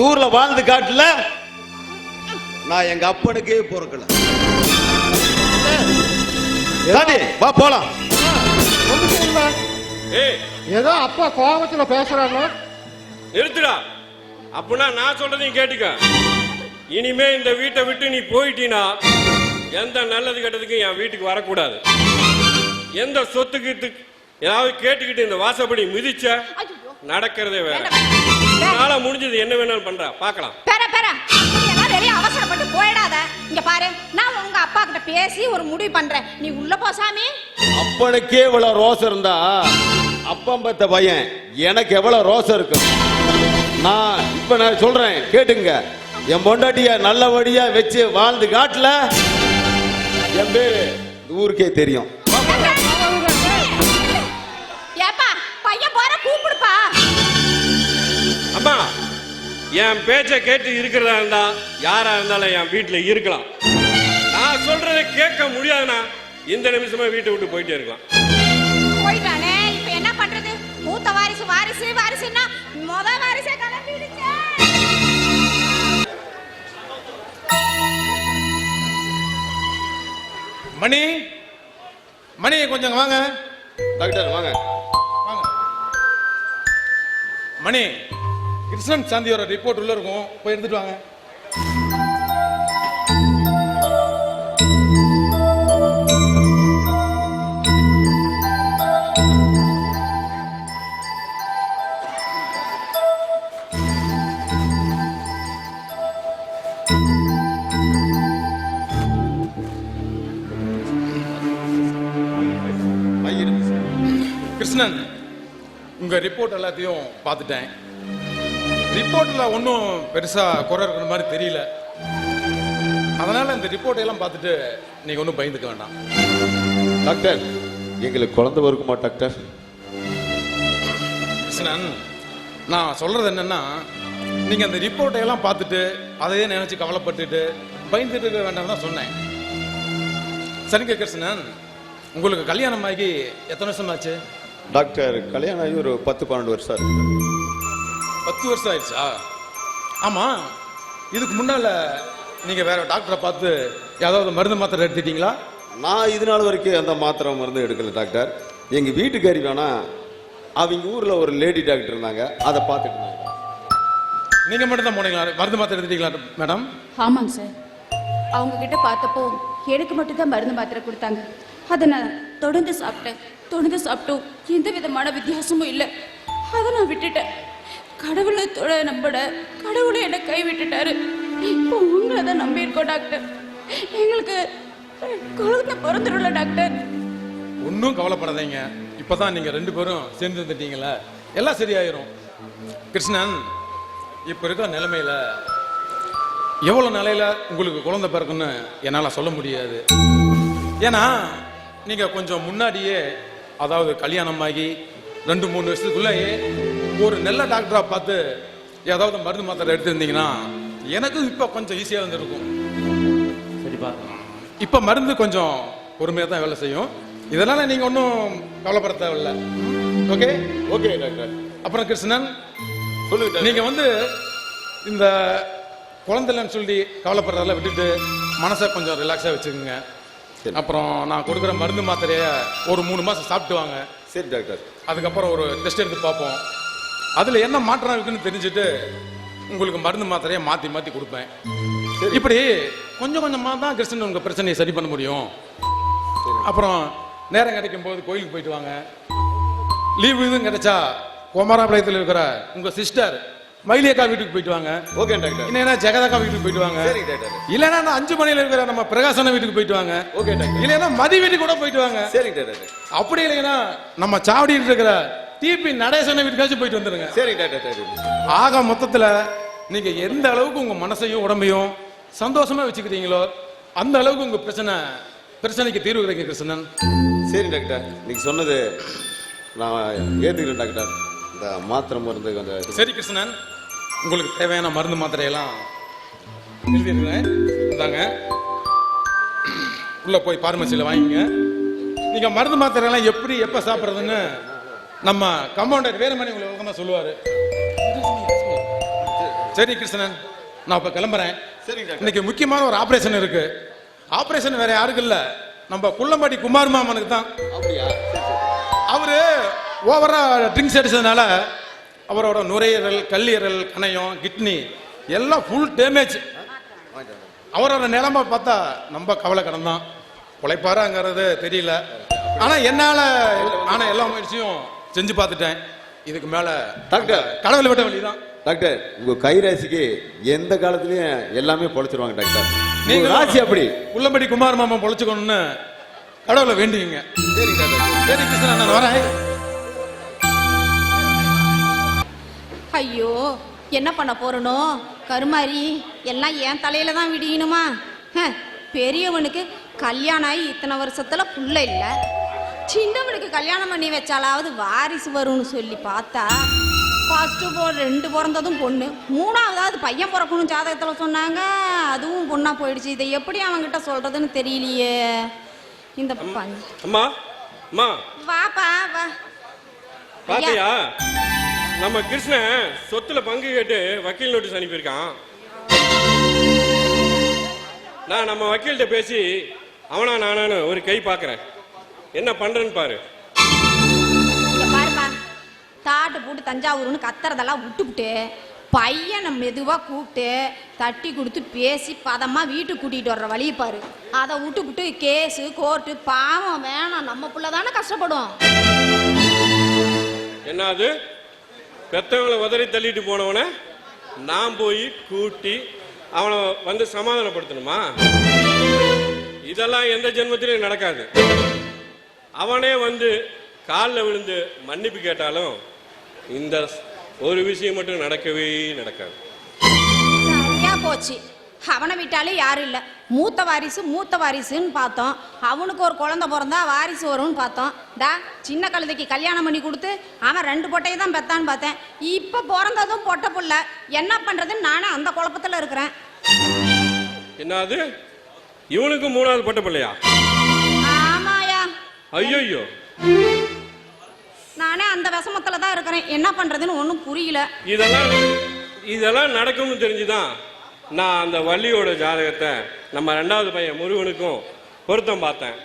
ஊர்ல வாழ்ந்து காட்டல. நான் எங்க அப்பனுக்கே பொறுக்கல. வா போலாம். ஏதோ அப்பா கோபத்துல பேசுறாங்க. நிறுத்துடா. அப்படின்னா நான் சொல்றதையும் கேட்டுக்க. இனிமே இந்த வீட்டை விட்டு நீ போயிட்டீனா எந்த நல்லது கெட்டதுக்கு என் வீட்டுக்கு வரக்கூடாது. எந்த சொத்துக்கு ஏதாவது கேட்டுக்கிட்டு இந்த வாசப்படி மிதிச்ச நடக்கிறதே வேற. நாள முடிஞ்சது என்ன வேணாலும் பண்ற பார்க்கலாம். வெளியே அவசரப்பட்டு போயிடாத. இங்க பாரு, நான் உங்க அப்பா கிட்ட பேசி ஒரு முடிவு பண்றேன். நீ உள்ள போ சாமி. அப்பனுக்கே இவ்வளவு ரோசம் இருந்தா அப்பம் பத்த பையன் எனக்கு எவ்வளவு ரோசம் இருக்கு. நான் சொல்றேன் கேட்டுங்க. என் பொண்டாட்டிய நல்லபடியா வச்சு வாழ்ந்து காட்டல என் பேரு ஊருக்கே தெரியும். ஏப்பா பையன் போற கூப்பிடுப்பா. அம்மா என் பேச்சை கேட்டு இருக்கிறதா இருந்தா யாரா இருந்தாலும் என் வீட்டுல இருக்கலாம். நான் சொல்றதை கேட்க முடியாதுன்னா இந்த நிமிஷமா வீட்டை விட்டு போயிட்டே இருக்கலாம். போயிட்டானே, இப்ப என்ன பண்றது? மூத்த வாரிசு வாரிசு வாரிசுன்னா முத வாரிசே கிளம்பிடுச்சு. மணி கொஞ்சம் வாங்க. டாக்டர் வாங்க. மணி, கிருஷ்ணன் சாந்தியோட ரிப்போர்ட் உள்ள இருக்கும், போய் எடுத்துட்டு வாங்க. கிருஷ்ணன், உங்க ரிப்போர்ட் எல்லாத்தையும் பார்த்துட்டேன். ரிப்போர்ட்ல ஒன்றும் பெருசா குறை இருக்கிற மாதிரி தெரியல. அதனால இந்த ரிப்போர்ட் எல்லாம் பார்த்துட்டு நீங்க ஒன்றும் பயந்துக்க வேண்டாம். டாக்டர், எங்களுக்கு குழந்தை இருக்குமா டாக்டர்? கிருஷ்ணன், நான் சொல்றது என்னன்னா, நீங்க அந்த ரிப்போர்ட்டை எல்லாம் பார்த்துட்டு அதையே நினைச்சு கவலைப்பட்டுட்டு பயந்துட்டு இருக்க வேண்டாம் தான் சொன்னேன். சரிங்க கிருஷ்ணன், உங்களுக்கு கல்யாணம் ஆகி எத்தனை வருஷம் ஆச்சு? டாக்டர், கல்யாணம் ஆகி ஒரு 10-12 வருஷம் இருக்கு. 10 வருஷம் ஆயிடுச்சா? ஆமா, இதுக்கு முன்னால நீங்க வேற டாக்டரை பார்த்து ஏதாவது மருந்து மாத்திரை எடுத்துட்டீங்களா? நான் இது நாள் வரைக்கும் அந்த மாத்திரை மருந்து எடுக்கல டாக்டர். எங்க வீட்டுக்காரி வேணா அவங்க ஊர்ல ஒரு லேடி டாக்டர் இருந்தாங்க, அதை பார்த்துட்டு இருந்தாங்க. நீங்க மட்டும் தான் போனீங்களா? மருந்து மாத்திரை எடுத்துட்டீங்களா மேடம்? ஆமாங்க சார். அவங்க கிட்ட பார்த்தப்போ எனக்கு மட்டும் தான் மருந்து மாத்திரை கொடுத்தாங்க. அதை நான் தொடர்ந்து சாப்பிட்டோம் எந்த விதமான வித்தியாசமும் இல்லை. அதை நான் விட்டுட்டேன். கடவுளை நம்பட கடவுளை என்னை கை விட்டுட்டாரு. இப்போ உங்களை தான் நம்பியிருக்கோம் டாக்டர். எங்களுக்கு குழந்தை பிறந்துடும்ல டாக்டர்? ஒன்றும் கவலைப்படாதீங்க. இப்பதான் நீங்க 2 பேரும் சேர்ந்து வந்துட்டீங்களா, எல்லாம் சரியாயிரும். கிருஷ்ணன், இப்ப இருக்கிற நிலைமையில எவ்வளவு நிலையில உங்களுக்கு குழந்தை பிறக்குன்னு என்னால சொல்ல முடியாது. ஏன்னா நீங்க கொஞ்சம் முன்னாடியே, அதாவது கல்யாணமாகி 2-3 வருஷத்துக்குள்ளேயே ஒரு நல்ல டாக்டரா பார்த்து ஏதாவது மருந்து மாத்திரை எடுத்திருந்தீங்கன்னா எனக்கும் இப்ப கொஞ்சம் ஈஸியா இருந்திருக்கும். சரிப்பா. இப்ப மருந்து கொஞ்சம் பொறுமையா தான் வேலை செய்யும். இதனால நீங்க ஒன்றும் கவலைப்பட தேவையில்லை. Okay okay doctor. அப்புறம் கிருஷ்ணன், சொல்லுங்க. நீங்க வந்து இந்த குழந்தைலன்னு சொல்லி கவலைப்படுறதெல்லாம் விட்டுட்டு மனசை கொஞ்சம் ரிலாக்ஸா வச்சுக்கோங்க. அப்புறம் நான் கொடுக்குற மருந்து மாத்திரைய ஒரு 3 மாசம் சாப்பிட்டு வாங்க. சரி டாக்டர். அதுக்கப்புறம் ஒரு டெஸ்ட் எடுத்து பார்ப்போம். அதுல என்ன மாற்றம் இருக்குன்னு தெரிஞ்சுட்டு உங்களுக்கு மருந்து மாத்திரையை மாத்தி மாத்தி கொடுப்பேன். இப்படி கொஞ்சம் கொஞ்சமா தான் கிருஷ்ணன் உங்க பிரச்சனையை சரி பண்ண முடியும். அப்புறம் நேரம் கிடைக்கும் போது கோயிலுக்கு போயிட்டு வாங்க. லீவு இதுவும் கிடைச்சா குமாரபாளையத்தில் இருக்கிற உங்க சிஸ்டர் மயிலியக்கா வீட்டுக்கு போயிட்டு வாங்க. Okay doctor. இல்லைன்னா ஜெகதாக்கா வீட்டுக்கு போயிட்டு வாங்க. சரி டாக்டர். இல்லைன்னா 5 மணியில இருக்கிற நம்ம பிரகாசன வீட்டுக்கு போயிட்டு வாங்க. Okay doctor. இல்லைன்னா மதி வீட்டுக்கு கூட போயிட்டு வாங்க. சரி டாக்டர். அப்படி இல்லைன்னா நம்ம சாவடியில் இருக்கிற டிபி நடேசன வீட்டுக்காச்சும் போயிட்டு வந்துருங்க. சரி டாக்டர். ஆக மொத்தத்துல நீங்க எந்த அளவுக்கு உங்க மனசையும் உடம்பையும் சந்தோஷமா வச்சுக்கிறீங்களோ அந்த அளவுக்கு உங்க பிரச்சனைக்கு தீர்வு கிடைக்கும் கிருஷ்ணன். சரி டாக்டர், நீங்க சொன்னது நான் ஏத்துக்கிறேன் டாக்டர். இந்த மாத்திரை மருந்து கொஞ்சம். சரி கிருஷ்ணன், உங்களுக்கு தேவையான மருந்து மாத்திரையெல்லாம் எழுதிருக்கிறேன். இந்தாங்க, உள்ள போய் பார்மசியில் வாங்கிங்க. நீங்க மருந்து மாத்திரையெல்லாம் எப்படி எப்ப சாப்பிட்றதுன்னு நம்ம கம்பவுண்டர் வேறுமணி உங்களை விளக்கமா சொல்லுவாரு. சரி கிருஷ்ணன், நான் இப்ப கிளம்புறேன். இன்னைக்கு முக்கியமான ஒரு ஆபரேஷன் இருக்கு. ஆபரேஷன் வேற யாருக்கு இல்ல, நம்ம குள்ளம்பாடி குமார் மாமனுக்கு தான். அவரு ஓவரா ட்ரிங்க்ஸ் அடிச்சதுனால அவரோட நுரையீரல், கல்லீரல், கணையம், கிட்னி எல்லாம் ஃபுல் டேமேஜ். அவரோட நிலைமை பார்த்தா நம்ம கவலை கடந்தான். உழைப்பாராங்கிறது தெரியல. ஆனா என்னால எல்லா முயற்சியும் செஞ்சு பார்த்துட்டேன். இதுக்கு மேல டாக்டர் கடவுள் விட்ட வழிதான். டாக்டர், உங்க கைராசிக்கு எந்த காலத்திலயும் எல்லாமே பொழைச்சிருவாங்க டாக்டர். நீங்க ராசி அப்படி உள்ளம்படி குமார் மாமா பொழைச்சுக்கணும்னு கடவுளை வேண்டிங்க. சரி டாக்டர். சரி கிருஷ்ணன், நான் வரேன். ஐயோ, என்ன பண்ண போறனோ கருமாரி, எல்லாம் என் தலையில தான் விடியணுமா? பெரியவனுக்கு கல்யாணம் ஆகி இத்தனை வருஷத்துல புள்ள இல்லை. சின்னவனுக்கு கல்யாணம் பண்ணி வச்சாலாவது வாரிசு வரும்னு சொல்லி பார்த்தா ஃபர்ஸ்ட் 2 பிறந்ததும் பொண்ணு, 3ஆவதாவது பையன் பிறக்கணும் ஜாதகத்தில் சொன்னாங்க. அதுவும் பொண்ணா போயிடுச்சு. இதை எப்படி அவன்கிட்ட சொல்றதுன்னு தெரியலையே. இந்த அம்மா அம்மா வாப்பா வா. பாத்தியா, நம்ம கிருஷ்ணன் சொத்துல பங்கு கேட்டு வக்கீல் நோட்டீஸ் அனுப்பியிருக்கான். நான் நம்ம வக்கீல்கிட்ட பேசி அவனா நானானு ஒரு கை பார்க்கறேன். என்ன பண்றேன்னு பாரு. பாருப்பா, தாட்டு போட்டு தஞ்சாவூர்னு கத்துறதெல்லாம் விட்டுவிட்டு பையனை மெதுவா கூப்பிட்டு தட்டி கொடுத்து பேசி பதமா வீட்டுக்கு கூட்டிட்டு வர்ற வழியை பாரு. அதை விட்டுவிட்டு கேஸு கோர்ட்டு, பாவம் வேணாம். நம்ம புள்ள தானே கஷ்டப்படும். என்னது, பெத்தவங்களை உதறி தள்ளிட்டு போனவனை நான் போய் கூட்டி அவனை வந்து சமாதானப்படுத்தணுமா? இதெல்லாம் எந்த ஜென்மத்திலையும் நடக்காது. அவனே வந்து காலில் விழுந்து மன்னிப்பு கேட்டாலும் இந்த ஒரு விஷயம் மட்டும் நடக்கவே நடக்காது. சரியா போச்சு. அவனை விட்டாலே யாரும் இல்லை. மூத்த வாரிசுன்னு பார்த்தோம். அவனுக்கு ஒரு குழந்தை பிறந்தா வாரிசு வரும்னு பார்த்தோம். சின்ன கழுதைக்கு கல்யாணம் பண்ணி கொடுத்து அவன் 2 பொட்டையை தான் பெத்தான்னு பார்த்தேன். இப்போ பிறந்ததும் பொட்டை புள்ள. என்ன பண்றதுன்னு நானே அந்த குழப்பத்தில் இருக்கிறேன். என்னது, இவனுக்கு 3ஆவது பொட்டை பிள்ளையா? ஆமாயா. ஐயோ, நானே அந்த விஷமத்துல தான் இருக்கிறேன். என்ன பண்றதுன்னு ஒன்றும் புரியல. இதெல்லாம் நடக்கும்னு தெரிஞ்சுதான் நான் அந்த வள்ளியோட ஜாதகத்தை நம்ம 2வது பையன் முருகனுக்கும் பொருத்தம் பார்த்தேன்.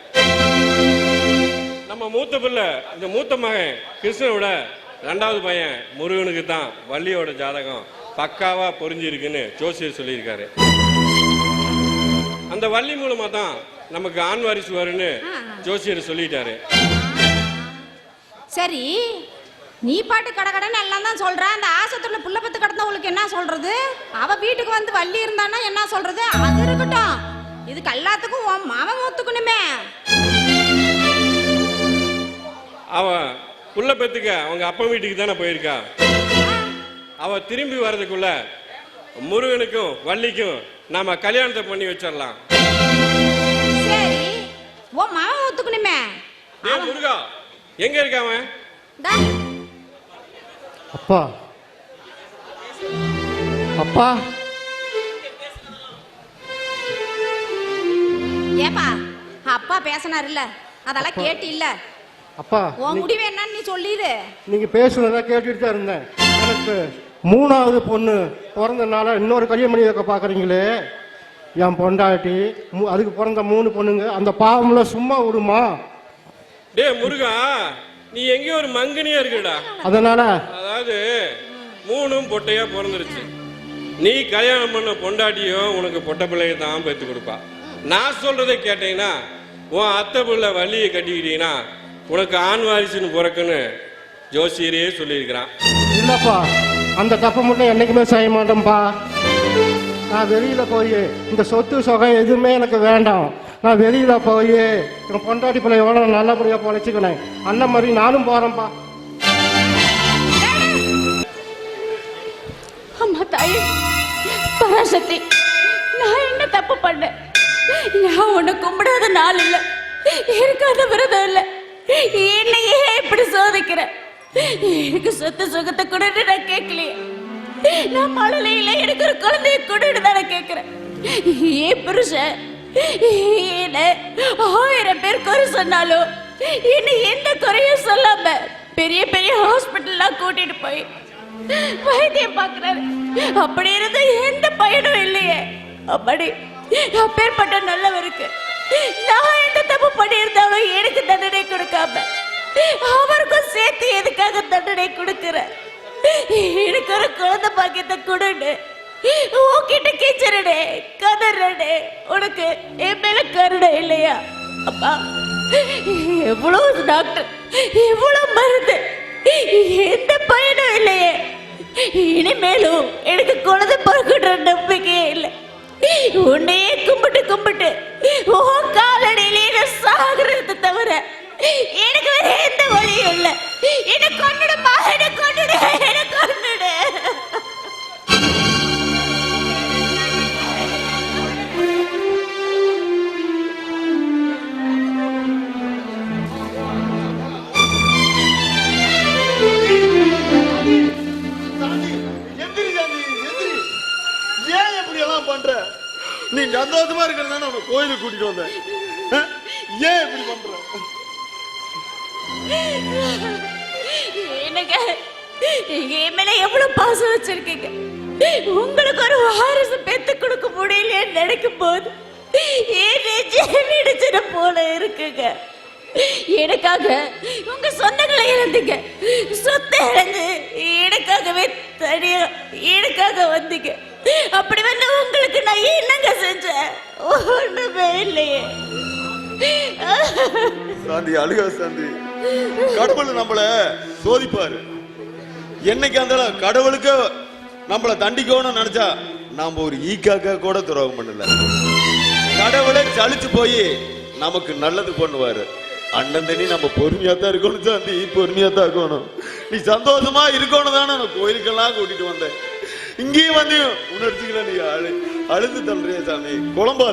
நம்ம மூத்த பிள்ளை, இந்த மூத்த மகன் கிருஷ்ணனோட 2வது பையன் முருகனுக்கு தான் வள்ளியோட ஜாதகம் பக்காவா பொறிஞ்சிருக்குன்னு ஜோசியர் சொல்லியிருக்காரு. அந்த வள்ளி மூலமா தான் நமக்கு ஆண் வாரிசு வரும்னு ஜோசியர் சொல்லிட்டாரு. சரி, நீ பாட்டு கடகடன்னு எல்லாம் தான் சொல்ற. அந்த ஆசத்துல புள்ள பத்து கடந்தவங்களுக்கு என்ன சொல்றது? அவ வீட்டுக்கு வந்து வள்ளி இருந்தான்னா என்ன சொல்றது? அது இருக்கட்டும், இதுக்கு எல்லாத்துக்கும் உன் மாமன் ஒத்துக்கணுமே. அவ புள்ள பெத்துக்க அவங்க அப்பா வீட்டுக்கு தானே போயிருக்கா. அவ திரும்பி வர்றதுக்குள்ள முருகனுக்கும் வள்ளிக்கும் நாம கல்யாணத்தை பண்ணி வச்சிடலாம். சரி, உன் மாமன் ஒத்துக்கணுமே. டேய் முருகா, எங்க இருக்காம? அப்பா அப்பா ஏப்பா, அப்பா பேசினார் இல்ல, அதெல்லாம் கேட்டு இல்ல. அப்பா உன் முடிவு என்னன்னு நீ சொல்லிடு. நீங்க பேசுனதா கேட்டுட்டு தான் இருந்தேன். எனக்கு 3வது பொண்ணு பிறந்தனால இன்னொரு கல்யாணம் பண்ணி வைக்க பாக்குறீங்களே. என் பொண்டாட்டி அதுக்கு பிறந்த 3 பொண்ணுங்க, அந்த பாவம்ல சும்மா விடுமா? டேய் முருகா, நீ எங்கேயோ ஒரு மங்கனியா இருக்குடா. அதனால அதாவது 3ம் பொட்டையா பிறந்துருச்சு. நீ கல்யாணம் பண்ண பொண்டாட்டியும் உனக்கு பொட்டை பிள்ளைய தான் பெற்று கொடுப்பா. நான் சொல்றதை கேட்டீங்கன்னா, உன் அத்தை பிள்ளை வள்ளியை கட்டிக்கிட்டீங்கன்னா உனக்கு ஆண் வாரிசுன்னு பிறக்குன்னு ஜோசியரே சொல்லியிருக்கிறான். இல்லப்பா, அந்த தப்பு மட்டும் என்னைக்குமே செய்ய மாட்டேன்ப்பா. நான் வெளியில போய் இந்த சொத்து சொகை எதுவுமே எனக்கு வேண்டாம். நான் வெளியில போய் என் பொண்டாட்டி பிள்ளையோட நல்லபடியா பொழைச்சிக்கினேன். அண்ணன் மாதிரி நானும் போறேன்ப்பா. அம்மா தாயே, பராசக்தி, நான் என்ன தப்பு பண்ணேன்? நான் உன்னை கும்பிடாத நாள் இல்லை, இருக்காத விரதம் இல்லை. என்னையே இப்படி சோதிக்கிற? எனக்கு சொத்து சுகத்தை கொடுன்னு நான் கேட்கலையே. நான் மழலையில எனக்கு ஒரு குழந்தைய கொடுன்னு தானே கேட்கிறேன். ஏன் புருஷன் என்ன 1000 பேர் குறை சொன்னாலும் என்ன எந்த குறையும் சொல்லாம பெரிய பெரிய ஹாஸ்பிட்டல்லாம் கூட்டிட்டு போய் வைத்தியம் பார்க்கிறாரு. அப்படி இருந்த எந்த பயனும் இல்லையே. அப்படி அப்பேற்பட்ட நல்லவருக்கு நான் எந்த தப்பு பண்ணியிருந்தாலும் எனக்கு தண்டனை கொடுக்காம அவருக்கும் சேர்த்து எதுக்காக தண்டனை கொடுக்கிற? எனக்கு ஒரு குழந்தை பாக்கியத்தை கொடுன்னு உன்கிட்ட கீச்சரடே, கதறடே. உனக்கு என் மேல கருணை இல்லையா? அப்பா, எவ்வளவு டாக்டர், எவ்வளவு மருந்து, எந்த பயனும் இல்லையே. இனிமேலும் எனக்கு குழந்தை பிறகுன்ற நம்பிக்கையே இல்லை. உன்னையே கும்பிட்டு கும்பிட்டு உன் காலடியிலே சாகுறது தவிர எனக்கு வேற எந்த வழியும் இல்லை. என்ன கொண்டுடுமா, என்ன கொண்டுடு, என்ன கொண்டுடு. ஏன் இப்படி எல்லாம் பண்ற? நீ சந்தோஷமா இருக்கிறதா நம்ம கோயிலுக்கு கூட்டிட்டு வந்தேன். ஏன் இப்படி பண்ற? எனக்கு என் மேல எவ்வளவு பாசம் வச்சிருக்கீங்க. உங்களுக்கு ஒரு வாரிசு பெத்து கொடுக்க முடியலையேன்னு நினைக்கும் போது நெஞ்சிட போல இருக்குங்க. எனக்காக உங்க சொந்தங்களை இழந்தீங்க, சொத்தை இழந்து எனக்காகவே தனியா எனக்காக வந்தீங்க. அப்படி வந்து உங்களுக்கு நான் என்னங்க செஞ்சேன்? ஒண்ணுமே இல்லையே. சாந்தி, அழுகா சாந்தி. கடவுள் நம்மள சோதிப்பாரு. என்னைக்கு அந்த கடவுளுக்கு நம்மள தண்டிக்கணும்னு நினைச்சா நாம ஒரு ஈக்காக்கா கூட துரோகம் பண்ணல. கடவுளை சலிச்சு போய் நமக்கு நல்லது பண்ணுவாரு. அண்ணன் தண்ணி நம்ம பொறுமையா தான் இருக்கணும் சாந்தி, பொறுமையா தான் இருக்கணும். நீ சந்தோஷமா இருக்கணும் தானே நான் கோயிலுக்கெல்லாம் கூட்டிட்டு வந்தேன். இங்கேயும் வந்து உணர்ச்சிக்கல நீ அழுது தள்ளுறிய சாமி. குழம்பா